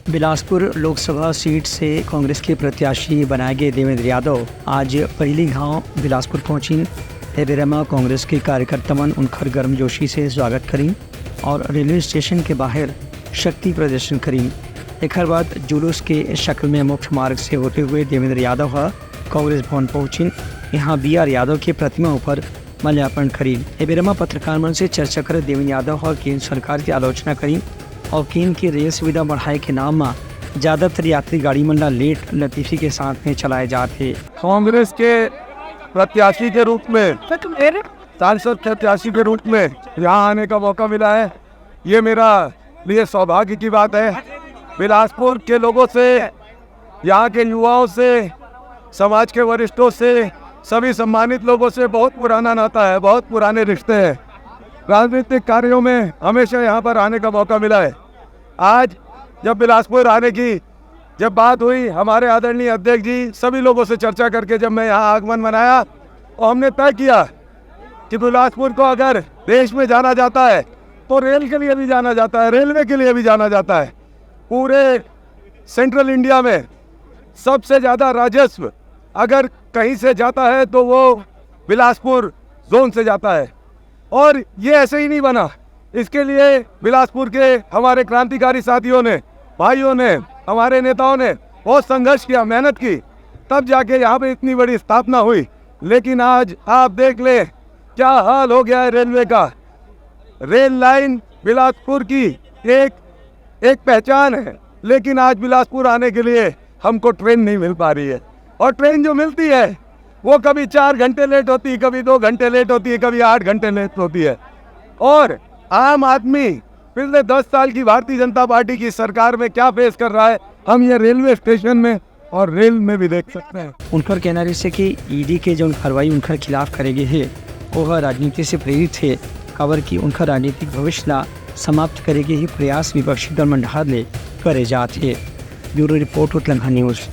Bilaspur Lok Sabha seat से कांग्रेस के प्रत्याशी बनाए गए देवेंद्र यादव आज पहली गांव बिलासपुर पहुंची। हेबेरमा कांग्रेस के कार्यकर्तावन उनकर गर्मजोशी से स्वागत करी और रेलवे स्टेशन के बाहर शक्ति प्रदर्शन करी। एक बाद जुलूस के शक्ल में मुख्य मार्ग से होते हुए देवेंद्र यादव कांग्रेस भवन पहुंची। यहाँ BR यादव की प्रतिमा पर माल्यार्पण करी। हेबेरमा पत्रकार मंच से चर्चा कर देवेंद्र यादव और केंद्र सरकार की आलोचना करी और केंद्र की रेल सुविधा बढ़ाए के नाम में ज़्यादातर यात्री गाड़ी मंडला लेट लतीफ़ी के साथ में चलाए जाते। कांग्रेस के प्रत्याशी के रूप में, सांसद प्रत्याशी के रूप में यहाँ आने का मौका मिला है, ये मेरा लिए सौभाग्य की बात है। बिलासपुर के लोगों से, यहाँ के युवाओं से, समाज के वरिष्ठों से, सभी सम्मानित लोगों से बहुत पुराना नाता है, बहुत पुराने रिश्ते हैं। राजनीतिक कार्यों में हमेशा यहाँ पर आने का मौका मिला है। आज जब बिलासपुर आने की जब बात हुई, हमारे आदरणीय अध्यक्ष जी सभी लोगों से चर्चा करके जब मैं यहाँ आगमन मनाया और हमने तय किया कि बिलासपुर को अगर देश में जाना जाता है तो रेल के लिए भी जाना जाता है, रेलवे के लिए भी जाना जाता है। पूरे सेंट्रल इंडिया में सबसे ज़्यादा राजस्व अगर कहीं से जाता है तो वो बिलासपुर जोन से जाता है। और ये ऐसे ही नहीं बना, इसके लिए बिलासपुर के हमारे क्रांतिकारी साथियों ने, भाइयों ने, हमारे नेताओं ने बहुत संघर्ष किया, मेहनत की, तब जाके यहाँ पे इतनी बड़ी स्थापना हुई। लेकिन आज आप देख ले क्या हाल हो गया है रेलवे का। रेल लाइन बिलासपुर की एक पहचान है, लेकिन आज बिलासपुर आने के लिए हमको ट्रेन नहीं मिल पा रही है। और ट्रेन जो मिलती है वो कभी 4 घंटे लेट होती है, कभी 2 घंटे लेट होती है, कभी 8 घंटे लेट होती है। और आम आदमी पिछले 10 साल की भारतीय जनता पार्टी की सरकार में क्या फेस कर रहा है, हम ये रेलवे स्टेशन में और रेल में भी देख सकते हैं। उनकर कहना है कि ED के जो कार्रवाई उनकर खिलाफ करेंगे है वह राजनीति से प्रेरित है, खबर की उनका राजनीतिक भविष्य समाप्त करेंगे ही प्रयास विपक्षी दल मंडहार ले करे जाते। Bureau report Uttarakhand news.